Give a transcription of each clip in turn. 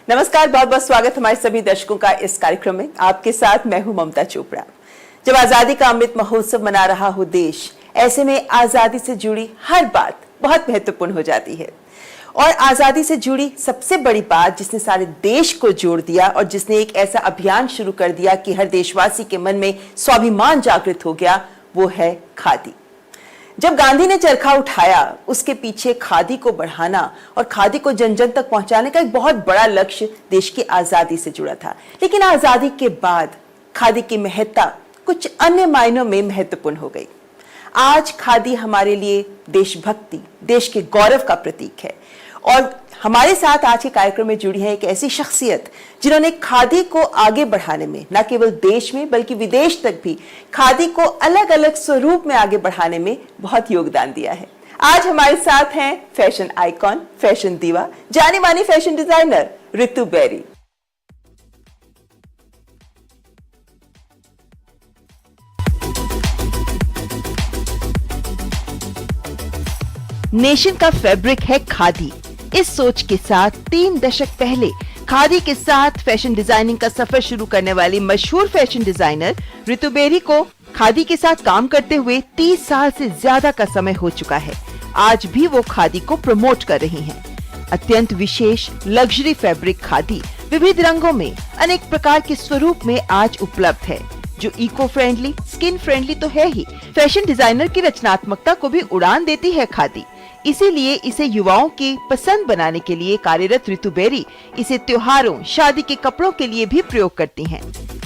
नमस्कार, बहुत बहुत स्वागत हमारे सभी दर्शकों का इस कार्यक्रम में। आपके साथ मैं हूं ममता चोपड़ा। जब आजादी का अमृत महोत्सव मना रहा हो देश, ऐसे में आजादी से जुड़ी हर बात बहुत महत्वपूर्ण हो जाती है। और आजादी से जुड़ी सबसे बड़ी बात जिसने सारे देश को जोड़ दिया और जिसने एक ऐसा अभियान शुरू कर दिया कि हर देशवासी के मन में स्वाभिमान जागृत हो गया, वो है खादी। जब गांधी ने चरखा उठाया, उसके पीछे खादी को बढ़ाना और खादी को जन जन तक पहुंचाने का एक बहुत बड़ा लक्ष्य देश की आजादी से जुड़ा था। लेकिन आजादी के बाद खादी की महत्ता कुछ अन्य मायनों में महत्वपूर्ण हो गई। आज खादी हमारे लिए देशभक्ति, देश के गौरव का प्रतीक है। और हमारे साथ आज के कार्यक्रम में जुड़ी है एक ऐसी शख्सियत जिन्होंने खादी को आगे बढ़ाने में न केवल देश में बल्कि विदेश तक भी खादी को अलग अलग स्वरूप में आगे बढ़ाने में बहुत योगदान दिया है। आज हमारे साथ हैं फैशन आइकॉन, फैशन दीवा, जानी मानी fashion designer Ritu Beri. Nation का फैब्रिक है खादी। इस सोच के साथ 3 दशक पहले खादी के साथ फैशन डिजाइनिंग का सफर शुरू करने वाली मशहूर फैशन डिजाइनर रितु बेरी को खादी के साथ काम करते हुए 30 साल से ज्यादा का समय हो चुका है। आज भी वो खादी को प्रमोट कर रही हैं। अत्यंत विशेष लग्जरी फैब्रिक खादी विविध रंगों में अनेक प्रकार के स्वरूप में आज उपलब्ध है, जो इको फ्रेंडली, स्किन फ्रेंडली तो है ही, फैशन डिजाइनर की रचनात्मकता को भी उड़ान देती है खादी। इसीलिए इसे युवाओं की पसंद बनाने के लिए कार्यरत रितु बेरी इसे त्योहारों, शादी के कपड़ों के लिए भी प्रयोग करती हैं।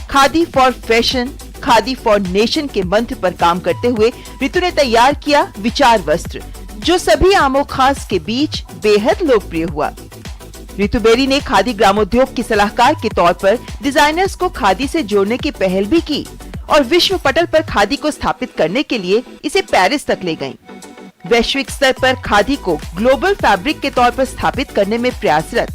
Khadi for fashion, khadi for nation के मंत्र पर काम करते हुए रितु ने तैयार किया विचार वस्त्र, जो सभी आमो खास के बीच बेहद लोकप्रिय हुआ। रितु बेरी ने खादी ग्रामोद्योग की सलाहकार के तौर पर डिजाइनर्स को खादी से जोड़ने की पहल भी की और विश्व पटल पर खादी को स्थापित करने के लिए इसे पेरिस तक ले गयी। वैश्विक स्तर पर खादी को ग्लोबल फैब्रिक के तौर पर स्थापित करने में प्रयासरत,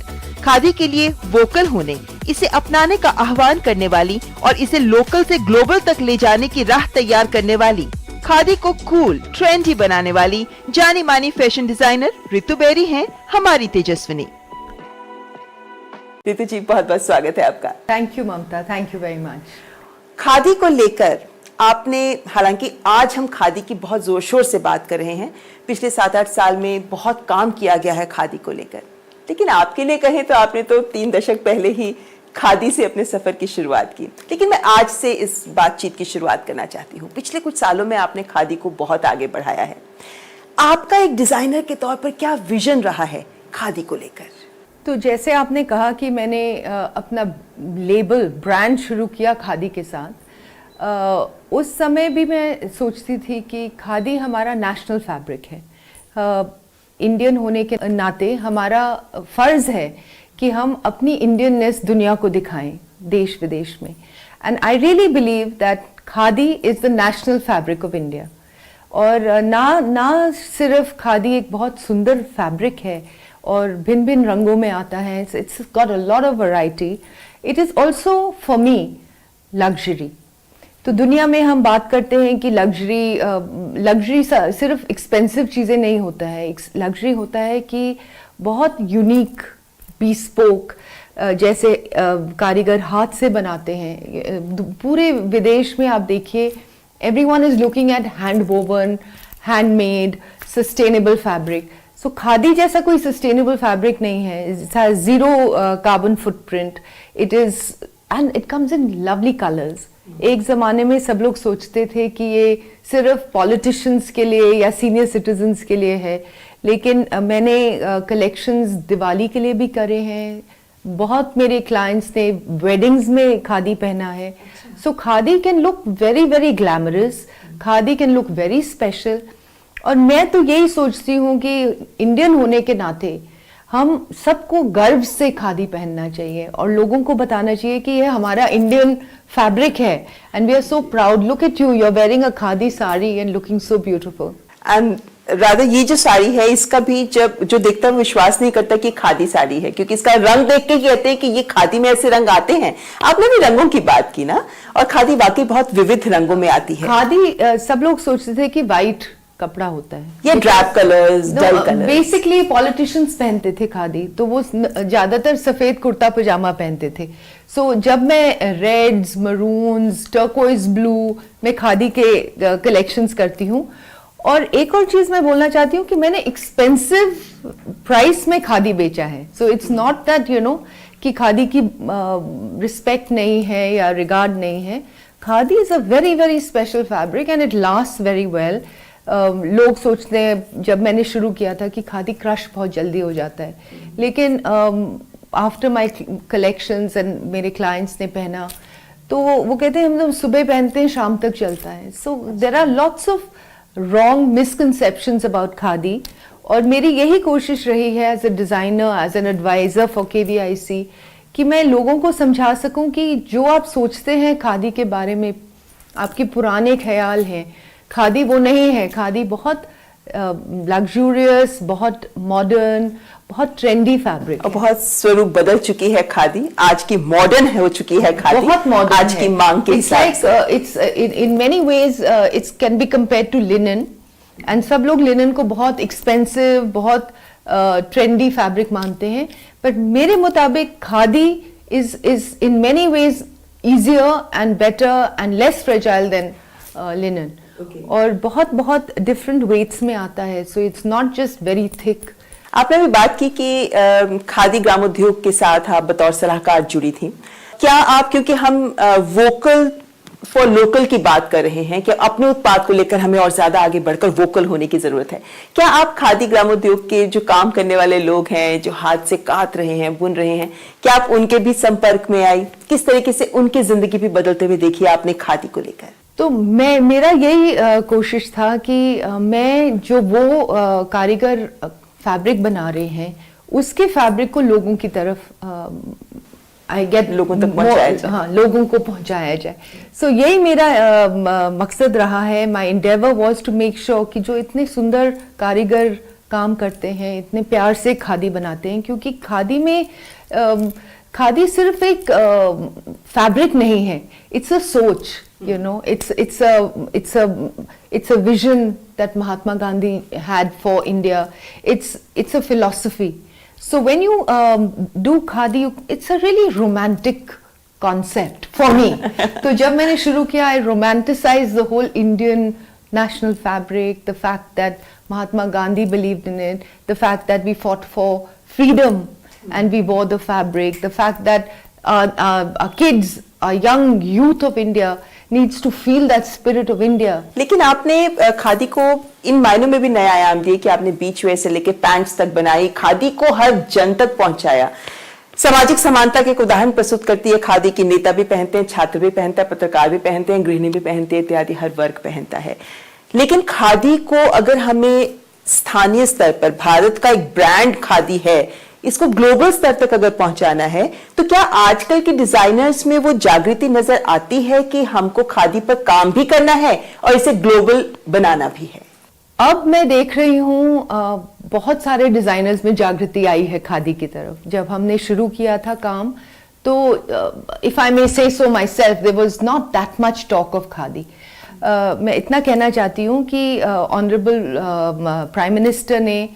खादी के लिए वोकल होने, इसे अपनाने का आह्वान करने वाली और इसे लोकल से ग्लोबल तक ले जाने की राह तैयार करने वाली, खादी को कूल, ट्रेंडी बनाने वाली जानी मानी फैशन डिजाइनर रितु बेरी हैं हमारी तेजस्विनी। रितु जी, बहुत बहुत स्वागत है आपका। Thank you Mamta, thank you very much. Khadi को लेकर आपने, हालांकि आज हम खादी की बहुत जोर शोर से बात कर रहे हैं, पिछले 7-8 साल में बहुत काम किया गया है खादी को लेकर, लेकिन आपके लिए कहें तो आपने तो 3 दशक पहले ही खादी से अपने सफर की शुरुआत की। लेकिन मैं आज से इस बातचीत की शुरुआत करना चाहती हूँ। पिछले कुछ सालों में आपने खादी को बहुत आगे बढ़ाया है। आपका एक डिजाइनर के तौर पर क्या विजन रहा है खादी को लेकर? तो जैसे आपने कहा कि मैंने अपना लेबल, ब्रांड शुरू किया खादी के साथ, उस समय भी मैं सोचती थी कि खादी हमारा नेशनल फैब्रिक है। इंडियन होने के नाते हमारा फ़र्ज़ है कि हम अपनी इंडियननेस दुनिया को दिखाएं देश विदेश में। And I really believe that khadi is the national fabric of India. और ना सिर्फ खादी एक बहुत सुंदर फैब्रिक है और भिन्न भिन्न रंगों में आता है, it's got a lot of variety, it is also for me luxury. तो दुनिया में हम बात करते हैं कि लग्जरी सिर्फ एक्सपेंसिव चीज़ें नहीं होता है। लग्जरी होता है कि बहुत यूनिक, बिस्पोक, जैसे कारीगर हाथ से बनाते हैं। पूरे विदेश में आप देखिए, everyone is looking at hand woven, handmade, sustainable fabric. So khadi जैसा कोई सस्टेनेबल फैब्रिक नहीं है। It has 0 carbon footprint. It is and it comes in lovely colours. एक ज़माने में सब लोग सोचते थे कि ये सिर्फ पॉलिटिशियंस के लिए या सीनियर सिटीजन्स के लिए है, लेकिन मैंने कलेक्शंस दिवाली के लिए भी करे हैं। बहुत मेरे क्लाइंट्स ने वेडिंग्स में खादी पहना है। So khadi can look very very glamorous, khadi can look very special. और मैं तो यही सोचती हूँ कि इंडियन होने के नाते हम सबको गर्व से खादी पहनना चाहिए और लोगों को बताना चाहिए कि ये हमारा इंडियन फैब्रिक है and we are so proud. Look at you, you are wearing a khadi sari and looking so beautiful. And Radha, ये जो साड़ी है इसका भी जब जो देखता है विश्वास नहीं करता कि खादी साड़ी है, क्योंकि इसका रंग देख के कहते हैं कि ये खादी में ऐसे रंग आते हैं। आपने भी रंगों की बात की ना, और खादी वाकई बहुत विविध रंगों में आती है। खादी सब लोग सोचते थे कि वाइट कपड़ा होता है। ये ड्रैप कलर्स, डल कलर्स, बेसिकली पॉलिटिशियंस पहनते थे खादी, तो वो ज्यादातर सफेद कुर्ता पजामा पहनते थे। सो जब मैं रेड्स, मरून्स, टर्कोइज ब्लू में खादी के कलेक्शंस करती हूँ। और एक और चीज मैं बोलना चाहती हूँ कि मैंने एक्सपेंसिव प्राइस में खादी बेचा है। सो इट्स नॉट दैट कि खादी की रिस्पेक्ट नहीं है या रिगार्ड नहीं है। Khadi is a very very special fabric and it last very well. लोग सोचते हैं, जब मैंने शुरू किया था, कि खादी क्रश बहुत जल्दी हो जाता है, लेकिन आफ्टर माय कलेक्शंस एंड मेरे क्लाइंट्स ने पहना तो वो कहते हैं हम लोग सुबह पहनते हैं शाम तक चलता है। So there are lots of wrong misconceptions about khadi. और मेरी यही कोशिश रही है as a designer, as an advisor for KVIC, कि मैं लोगों को समझा सकूं कि जो आप सोचते हैं खादी के बारे में, आपके पुराने ख्याल हैं, खादी वो नहीं है। खादी बहुत लग्जूरियस, बहुत मॉडर्न, बहुत ट्रेंडी फैब्रिक और बहुत स्वरूप बदल चुकी है खादी। आज की मॉडर्न हो चुकी है खादी, बहुत मॉडर्न आज की मांग के हिसाब से। It's in many ways it's can be compared to linen, and सब लोग लिनन को बहुत एक्सपेंसिव, बहुत ट्रेंडी फैब्रिक मानते हैं, बट मेरे मुताबिक khadi is in many veg easier and better and less fragile than linen. Okay. और बहुत बहुत डिफरेंट वेट्स में आता है, so it's not just very thick. आपने भी बात की कि खादी ग्रामोद्योग के साथ आप बतौर सलाहकार जुड़ी थी। क्या आप, क्योंकि हम वोकल फॉर लोकल की बात कर रहे हैं कि अपने उत्पाद को लेकर हमें और ज्यादा आगे बढ़कर वोकल होने की जरूरत है, क्या आप खादी ग्रामोद्योग के जो काम करने वाले लोग हैं, जो हाथ से काट रहे हैं, बुन रहे हैं, क्या आप उनके भी संपर्क में आई? किस तरीके से उनकी जिंदगी भी बदलते हुए देखी आपने खादी को लेकर? तो मेरा यही कोशिश था कि मैं जो वो कारीगर फैब्रिक बना रहे हैं उसके फैब्रिक को लोगों की तरफ लोगों तक पहुंचाया जाए। हाँ, लोगों को पहुंचाया जाए। सो यही मेरा मकसद रहा है। My endeavour was to make sure कि जो इतने सुंदर कारीगर काम करते हैं, इतने प्यार से खादी बनाते हैं, क्योंकि खादी में खादी सिर्फ एक फैब्रिक नहीं है, इट्स अ सोच, you know, it's a vision that Mahatma Gandhi had for India. It's a philosophy. So when you do khadi, it's a really romantic concept for me. तो जब मैंने शुरू किया, I romanticized the whole Indian national fabric, the fact that Mahatma Gandhi believed in it, the fact that we fought for freedom and we wore the fabric, the fact that our kids, our young youth of India needs to feel that spirit of India. लेकिन आपने खादी को इन मायनों में भी नया आयाम दिए कि आपने बीच वेयर से लेके पैंट्स तक बनाई, खादी को हर जन तक पहुंचाया। सामाजिक समानता के एक उदाहरण प्रस्तुत करती है खादी की। नेता भी पहनते हैं, छात्र भी पहनता है, पत्रकार भी पहनते हैं, गृहिणी भी पहनते हैं, इत्यादि हर वर्ग पहनता है। लेकिन खादी को अगर हमें स्थानीय स्तर पर, भारत का एक ब्रांड खादी है, इसको ग्लोबल स्तर तक अगर पहुंचाना है, तो क्या आजकल के डिजाइनर्स में वो जागृति नजर आती है कि हमको खादी पर काम भी करना है और इसे ग्लोबल बनाना भी है? अब मैं देख रही हूँ बहुत सारे डिजाइनर्स में जागृति आई है खादी की तरफ। जब हमने शुरू किया था काम, तो if I may say so myself, there was not that much talk of khadi. मैं इतना कहना चाहती हूँ कि ऑनरेबल प्राइम मिनिस्टर ने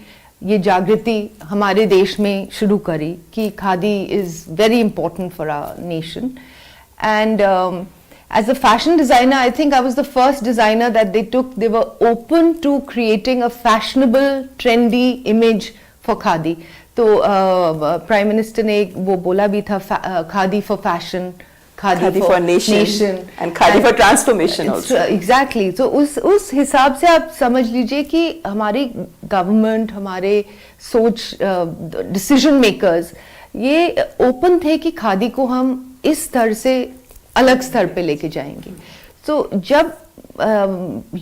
ये जागृति हमारे देश में शुरू करी कि khadi is very important for our nation. And as a fashion designer, I think I was the first designer that they were open to creating a fashionable, trendy image for khadi. तो प्राइम मिनिस्टर ने वो बोला भी था, khadi for fashion, khadi for nation and khadi for transformation also. Exactly. तो उस हिसाब से आप समझ लीजिए कि हमारी गवर्नमेंट, हमारे सोच, डिसीजन मेकर्स ये ओपन थे कि खादी को हम इस स्तर से अलग स्तर पे लेके जाएंगे। तो जब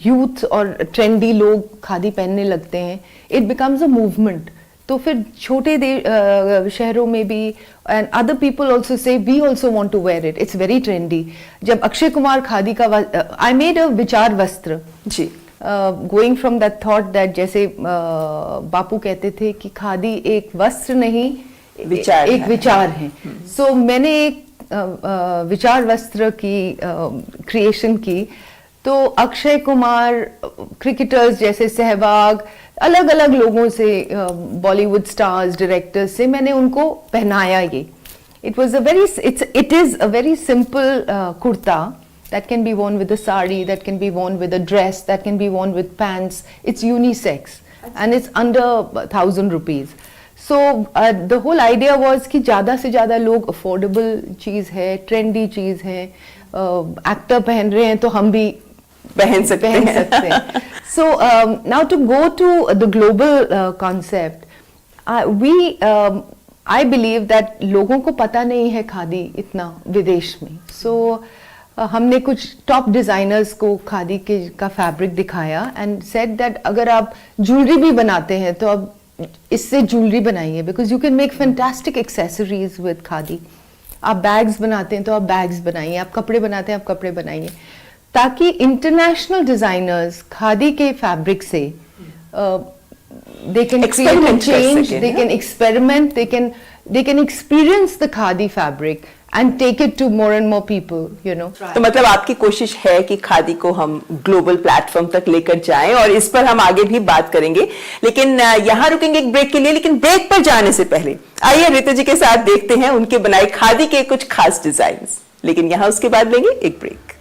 यूथ और ट्रेंडी लोग खादी पहनने लगते हैं, इट बिकम्स अ मूवमेंट। तो फिर छोटे शहरों में भी, and other people also say we also want to wear it, it's very trendy. जब अक्षय कुमार खादी का, आई मेड अ विचार वस्त्र जी, going from that thought that, जैसे बापू कहते थे कि खादी एक वस्त्र नहीं, एक विचार है। सो मैंने एक विचार वस्त्र की क्रिएशन की। तो अक्षय कुमार, क्रिकेटर्स जैसे सहवाग, अलग अलग लोगों से, बॉलीवुड स्टार्स, डायरेक्टर्स से मैंने उनको पहनाया ये. It is a very simple kurta that can be worn with a sari, that can be worn with a dress, that can be worn with pants. It's unisex and it's under 1,000 rupees. So the whole idea was कि ज़्यादा से ज़्यादा लोग affordable चीज़ है, trendy चीज़ है, actor पहन रहे हैं तो हम भी पहन सकते हैं. So now to go to the global concept, I believe that लोगों को पता नहीं है खादी इतना विदेश में. So हमने कुछ टॉप डिजाइनर्स को खादी का फैब्रिक दिखाया एंड सेड दैट अगर आप ज्वेलरी भी बनाते हैं तो अब इससे ज्वेलरी बनाइए, because you can make fantastic accessories with khadi. आप बैग्स बनाते हैं तो आप बैग्स बनाइए, आप कपड़े बनाते हैं आप कपड़े बनाइए, ताकि इंटरनेशनल डिजाइनर्स खादी के फैब्रिक से they can create a change, they can experiment, they can experience the khadi fabric and take it to more and more people, you know. तो मतलब आपकी कोशिश है कि खादी को हम ग्लोबल प्लेटफॉर्म तक लेकर जाएं, और इस पर हम आगे भी बात करेंगे. लेकिन यहाँ रुकेंगे एक ब्रेक के लिए. लेकिन ब्रेक पर जाने से पहले आइए रितु जी के साथ देखते हैं उनके बनाए खादी के कुछ खास डिजाइन. लेकिन यहाँ उसके बाद लेंगे एक ब्रेक.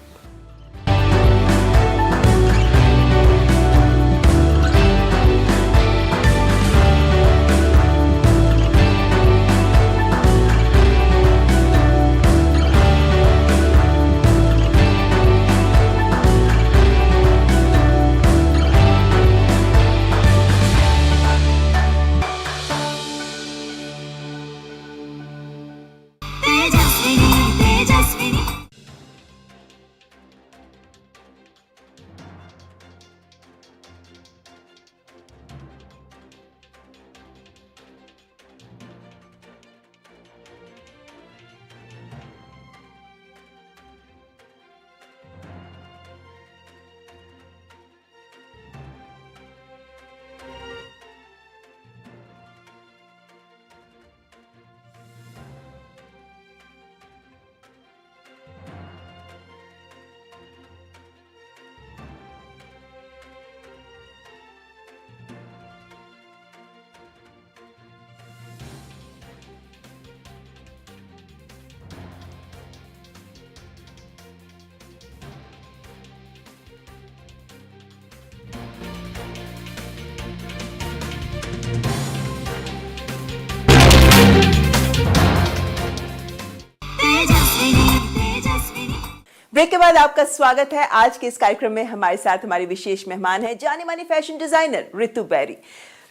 ब्रेक के बाद आपका स्वागत है. आज के इस कार्यक्रम में हमारे साथ हमारी विशेष मेहमान है जानी मानी फैशन डिजाइनर रितु बेरी.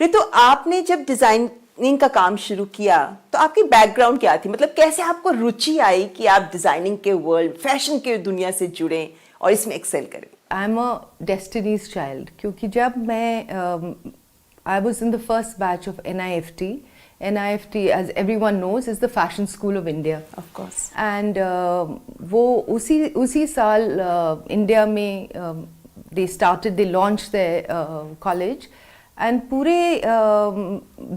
रितु, आपने जब डिजाइनिंग का काम शुरू किया तो आपकी बैकग्राउंड क्या थी? मतलब कैसे आपको रुचि आई कि आप डिजाइनिंग के वर्ल्ड, फैशन के दुनिया से जुड़े और इसमें एक्सेल करें? I am a destiny's child, क्योंकि जब मैं I was in the first batch of NIFT, as everyone knows, is the fashion school of India. Of course. And वो उसी साल इंडिया में they launched their college, and पूरे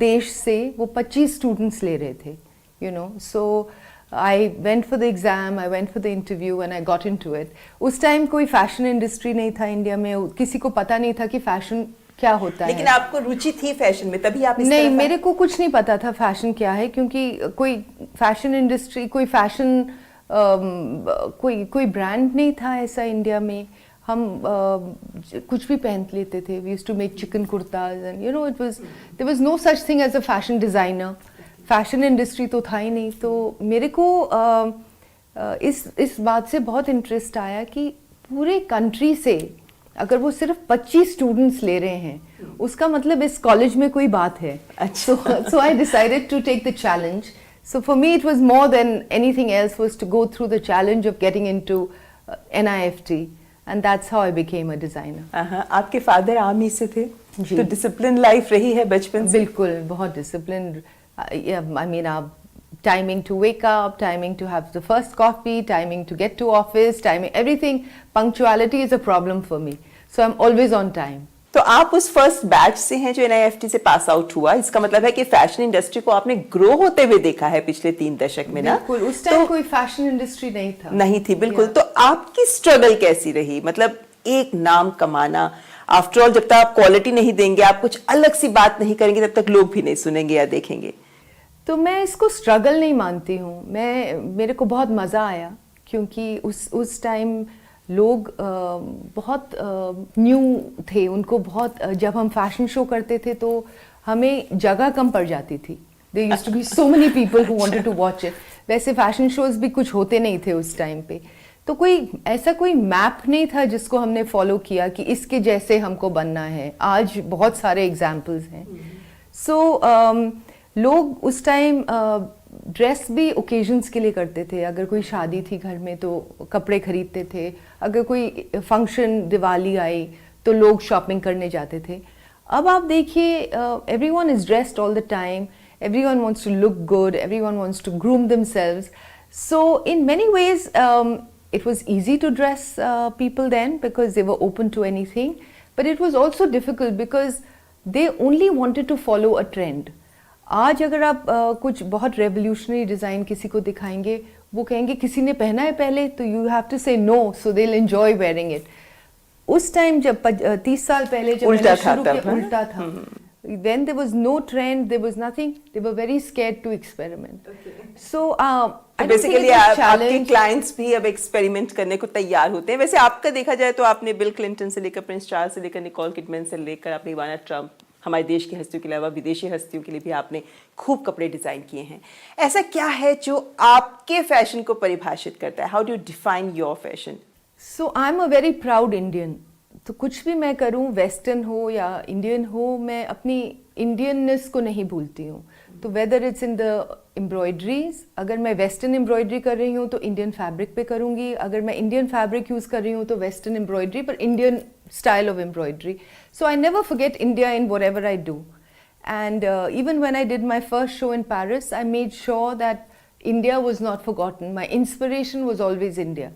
देश से वो 25 students ले रहे थे, you know. So I went for the exam, I went for the interview, and I got into it. उस टाइम कोई फैशन इंडस्ट्री नहीं था इंडिया में, किसी को पता नहीं था कि फैशन क्या होता है. लेकिन आपको रुचि थी फैशन में, तभी आप इस नहीं, मेरे को कुछ नहीं पता था फैशन क्या है, क्योंकि कोई फैशन इंडस्ट्री, कोई फैशन कोई ब्रांड नहीं था ऐसा इंडिया में. हम कुछ भी पहन लेते थे. We used to make chikan kurtas and you know there was no such thing as a fashion designer. Fashion industry तो था ही नहीं. तो मेरे को इस बात से बहुत इंटरेस्ट आया कि पूरे कंट्री से अगर वो सिर्फ 25 स्टूडेंट्स ले रहे हैं, उसका मतलब इस कॉलेज में कोई बात है. So I decided to take the challenge. So for me it was more than anything else was to go through the challenge of getting into NIFT, and that's how I became a designer. आपके father army से थे, तो discipline life रही है बचपन से? बिल्कुल, बहुत discipline. I mean, timing to wake up, timing to have the first coffee, timing to get to office, timing everything. Punctuality is a problem for me, so I'm always on time. तो आप उस first batch से हैं जो NIFT से pass out हुआ. इसका मतलब है कि फैशन इंडस्ट्री को आपने ग्रो होते हुए देखा है पिछले 3 दशक में ना? बिल्कुल, उस टाइम कोई फैशन इंडस्ट्री नहीं था. नहीं थी, बिल्कुल. तो आपकी स्ट्रगल कैसी रही? मतलब एक नाम कमाना? आफ्टर ऑल, जब तक आप क्वालिटी नहीं देंगे, आप कुछ अलग सी बात नहीं करेंगे, तब तक लोग भी नहीं सुनेंगे या देखेंगे। तो मैं इसको स्ट्रगल नहीं मानती हूँ। मेरे को बहुत मज़ा आया, क्योंकि उस टाइम लोग बहुत न्यू थे, उनको बहुत जब हम फैशन शो करते थे तो हमें जगह कम पड़ जाती थी। There used to be so many people who wanted to watch it. वैसे फैशन शोज भी कुछ होते नहीं थे उस टाइम पे, तो कोई मैप नहीं था जिसको हमने फॉलो किया कि इसके जैसे हमको बनना है। आज बहुत सारे एग्जाम्पल्स हैं। लोग उस टाइम ड्रेस भी ओकेजन्स के लिए करते थे। अगर कोई शादी थी घर में तो कपड़े खरीदते थे, अगर कोई फंक्शन दिवाली आई तो लोग शॉपिंग करने जाते थे। अब आप देखिए, everyone is dressed all the time, everyone wants to look good, everyone wants to groom themselves. So in many ways, it was easy to dress people then because they were open to anything, but it was also difficult because they only wanted to follow a trend. आज अगर आप कुछ बहुत revolutionary design किसी को दिखाएंगे, वो कहेंगे किसी ने पहना है पहले, तो you have to say no, so they'll enjoy wearing it. उस टाइम जब 30 साल पहले जब मैंने शुरू किया, उल्टा था। Then there was no trend, there was nothing. They were very scared to experiment. Okay. So I basically आपके clients भी अब experiment करने को तैयार होते हैं। वैसे आपका देखा जाए तो आपने बिल क्लिंटन से लेकर प्रिंस चार्ल्स से लेकर निकोल किडमैन से लेकर आपने इवाना ट्रम्प, हमारे देश की हस्तियों के अलावा विदेशी हस्तियों के लिए भी आपने खूब कपड़े डिजाइन किए हैं। ऐसा क्या है जो आपके फैशन को परिभाषित करता है? How do you define your fashion? So I'm a very proud Indian. तो कुछ भी मैं करूं, वेस्टर्न हो या इंडियन हो, मैं अपनी इंडियननेस को नहीं भूलती हूँ। तो whether it's in the embroideries, अगर मैं वेस्टर्न एम्ब्रॉयडरी कर रही हूँ तो इंडियन फैब्रिक पे करूँगी, अगर मैं इंडियन फैब्रिक यूज़ कर रही हूँ तो वेस्टर्न एम्ब्रॉयडरी पर Indian style of embroidery. So I never forget India in whatever I do. And even when I did my first show in Paris, I made sure that India was not forgotten. My inspiration was always India.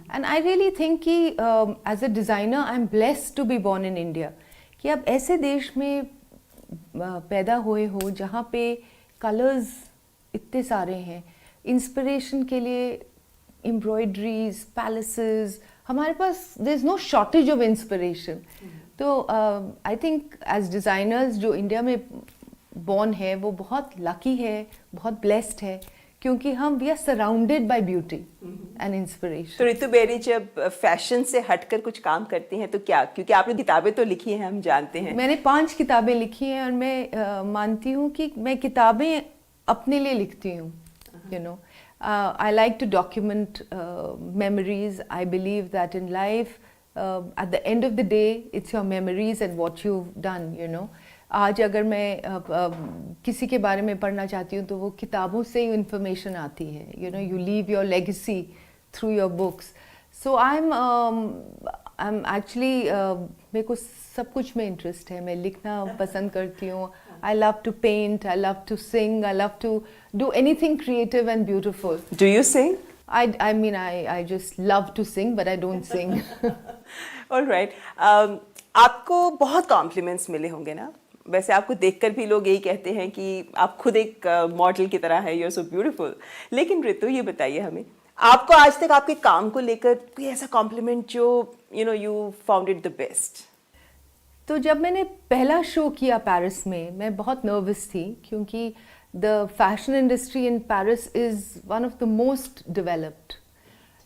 And I really think कि as a designer, I'm blessed to be born in India. कि आप ऐसे देश में पैदा हुए हो जहाँ पे colors इतने सारे हैं, inspiration के लिए embroideries, palaces, हमारे पास there's no shortage of inspiration. तो I think as designers जो इंडिया में born है वो बहुत lucky है, बहुत blessed है, क्योंकि हम we are surrounded by beauty and inspiration. तो रितु बेरी जब फैशन से हटकर कुछ काम करती हैं तो क्या, क्योंकि आपने किताबें तो लिखी हैं, हम जानते हैं। मैंने 5 किताबें लिखी हैं और मैं मानती हूँ कि मैं किताबें अपने लिए लिखती हूँ। You know, I like to document memories. I believe that in life at the end of the day it's your memories and what you done. You know, आज अगर मैं किसी के बारे में पढ़ना चाहती हूँ तो वो किताबों से ही इंफॉर्मेशन आती है। You know, you leave your legacy through your books. So I am actually, मेरे को सब कुछ में इंटरेस्ट है। मैं लिखना पसंद करती हूँ। I love to paint, I love to sing, I love to do anything creative and beautiful. Do you sing? I mean, I just love to sing, but I don't sing. All right. आपको बहुत compliments मिले होंगे ना? वैसे आपको देखकर भी लोग यही कहते हैं कि आप खुद एक मॉडल की तरह है, यू आर सो ब्यूटीफुल। लेकिन ऋतु, ये बताइए हमें, आपको आज तक आपके काम को लेकर कोई ऐसा कॉम्प्लीमेंट जो you found it the best? तो जब मैंने पहला शो किया पेरिस में, मैं बहुत नर्वस थी क्योंकि the fashion industry in Paris is one of the most developed.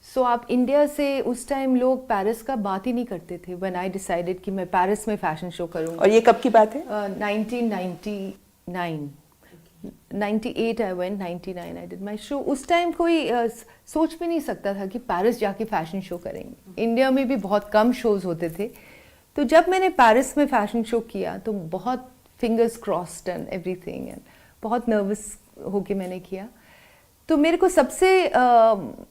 So आप इंडिया से, उस टाइम लोग पेरिस का बात ही नहीं करते थे। व्हेन आई डिसाइडेड कि मैं पेरिस में फैशन शो करूँगी। और ये कब की बात है? 1999, 98 I went, 99 I did my show. उस टाइम कोई सोच भी नहीं सकता था कि पेरिस जाके फैशन शो करेंगे। इंडिया में भी बहुत कम शोज होते थे। तो जब मैंने पेरिस में फैशन शो किया तो बहुत fingers crossed and everything, and बहुत नर्वस होके मैंने किया। तो मेरे को सबसे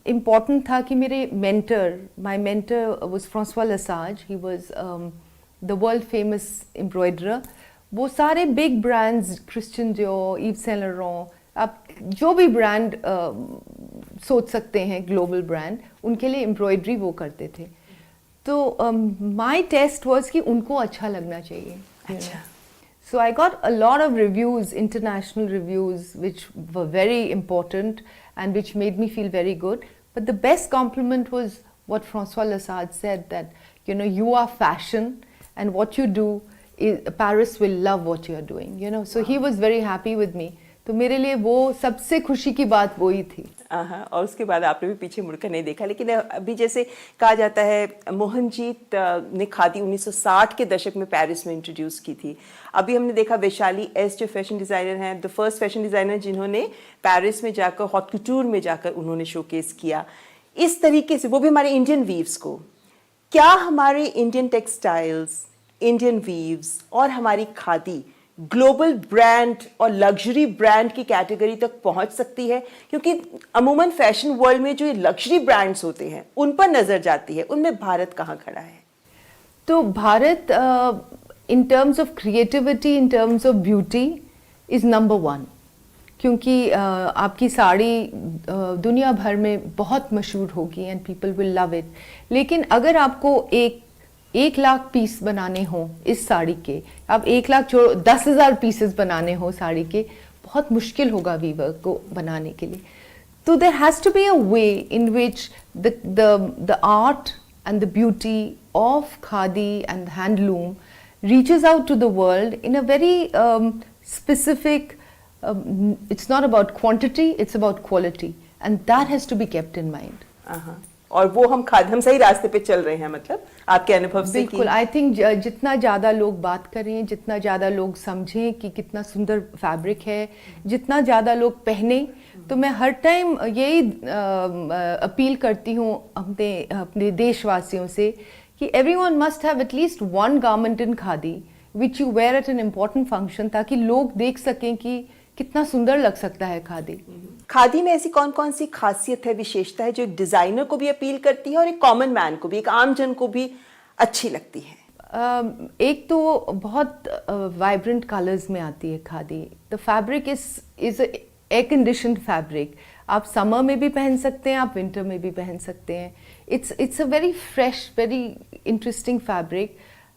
इम्पॉर्टेंट था कि मेरे my mentor was Francois Lesage. He was the world famous embroiderer. वो सारे big brands, Christian Dior, Yves Saint Laurent, आप जो भी ब्रांड सोच सकते हैं, ग्लोबल ब्रांड, उनके लिए एम्ब्रॉयडरी वो करते थे। तो माय टेस्ट वाज कि उनको अच्छा लगना चाहिए। अच्छा। So I got a lot of reviews, international reviews, which were very important and which made me feel very good. But the best compliment was what Francois Lesage said, that you know, you are fashion, and what you do Paris will love what you are doing, you know. So he was very happy with me. तो मेरे लिए वो सबसे खुशी की बात वो ही थी. और उसके बाद आपने भी पीछे मुड़कर नहीं देखा. लेकिन अभी जैसे कहा जाता है मोहनजीत ने खादी 1960 के दशक में पेरिस में इंट्रोड्यूस की थी. अभी हमने देखा वैशाली एस जो फैशन डिज़ाइनर हैं, द फर्स्ट फैशन डिज़ाइनर जिन्होंने पेरिस में जाकर हॉट कूटूर में जाकर उन्होंने शोकेस किया. इस तरीके से वो भी हमारे इंडियन वीव्स को, क्या हमारे इंडियन टेक्सटाइल्स, इंडियन वीव्स और हमारी खादी ग्लोबल ब्रांड और लग्जरी ब्रांड की कैटेगरी तक पहुंच सकती है? क्योंकि अमूमन फैशन वर्ल्ड में जो ये लग्जरी ब्रांड्स होते हैं उन पर नजर जाती है, उनमें भारत कहाँ खड़ा है? तो Bharat in terms of creativity, in terms of beauty is number 1, क्योंकि आपकी साड़ी दुनिया भर में बहुत मशहूर होगी and people will love it. लेकिन अगर आपको 1 लाख पीस बनाने हों इस साड़ी के, आप 1 लाख छोड़ो 10,000 पीसेस बनाने हो साड़ी के, बहुत मुश्किल होगा वीवर को बनाने के लिए. तो there has to be a way in which the art and the beauty of khadi and handloom reaches out to the world in a very specific, it's not about quantity, it's about quality, and that has to be kept in mind. और वो हम सही रास्ते पे चल रहे हैं, मतलब आपके अनुभव से? बिल्कुल. आई थिंक जितना ज़्यादा लोग बात करें, जितना ज़्यादा लोग समझें कि कितना सुंदर फैब्रिक है, जितना ज़्यादा लोग पहने, तो मैं हर टाइम यही अपील करती हूँ अपने देशवासियों से कि everyone must have at least one garment in khadi which you wear at an important function, ताकि लोग देख सकें कि कितना सुंदर लग सकता है खादी. खादी में ऐसी कौन कौन सी खासियत है, विशेषता है जो एक डिजाइनर को भी अपील करती है और एक कॉमन मैन को भी, एक आम जन को भी अच्छी लगती है? एक तो बहुत वाइब्रेंट कलर्स में आती है khadi. The fabric is air conditioned fabric. आप समर में भी पहन सकते हैं, आप विंटर में भी पहन सकते हैं. It's a very fresh, very interesting fabric.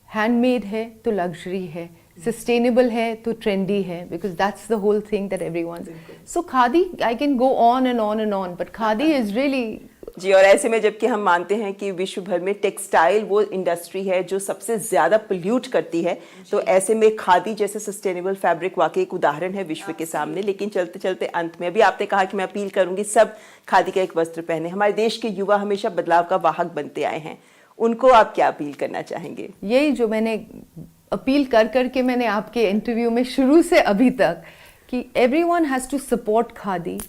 Handmade है तो लग्जरी है, सस्टेनेबल है तो ट्रेंडी है, because that's the whole thing that everyone. So khadi, I can go on and on and on, but khadi is really जी. और ऐसे में जबकि हम मानते हैं कि विश्व भर में टेक्सटाइल वो इंडस्ट्री है जो सबसे ज्यादा पोल्यूट करती है, तो ऐसे में खादी जैसे सस्टेनेबल फैब्रिक वाकई एक उदाहरण है विश्व के सामने. लेकिन चलते चलते अंत में अभी आपने कहा कि मैं अपील करूंगी सब खादी का एक वस्त्र पहने. हमारे देश के युवा हमेशा बदलाव का वाहक बनते आए हैं, उनको आप क्या अपील करना चाहेंगे? यही जो मैंने अपील कर के मैंने आपके इंटरव्यू में शुरू से अभी तक, कि everyone has to support khadi.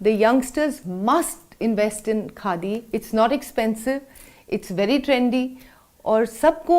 The youngsters must invest in khadi. It's not expensive, it's very trendy, और सबको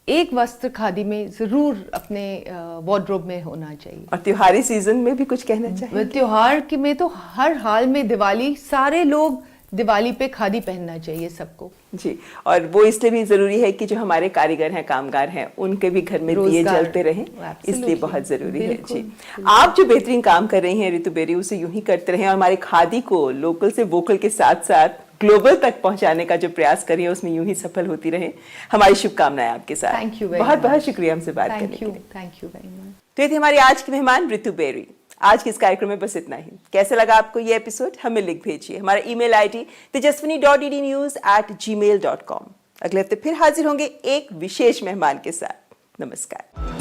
एक वस्त्र खादी में जरूर अपने वार्डरोब में होना चाहिए. और त्योहारी सीजन में भी कुछ कहना चाहिए? त्योहार के में तो हर हाल में दिवाली, सारे लोग दिवाली पे खादी पहनना चाहिए सबको जी. और वो इसलिए भी जरूरी है कि जो हमारे कारीगर हैं, कामगार हैं, उनके भी घर में दिए जलते रहें, इसलिए बहुत जरूरी है जी. आप जो बेहतरीन काम कर रही हैं ऋतु बेरी, उसे यूं ही करते रहें और हमारी खादी को लोकल से वोकल के साथ साथ ग्लोबल तक पहुंचाने का जो प्रयास कर रही है उसमें यूं ही सफल होती रहें. हमारी शुभकामनाएं आपके साथ. Thank you. बहुत बहुत शुक्रिया हमसे बात करने के लिए. Thank you very much. तो ये थी हमारी आज की मेहमान ऋतु बेरी. आज के इस कार्यक्रम में बस इतना ही. कैसा लगा आपको ये एपिसोड? हमें लिख भेजिए. हमारा ईमेल आईडी tejaswini.ednews@gmail.com. अगले हफ्ते फिर हाजिर होंगे एक विशेष मेहमान के साथ. नमस्कार.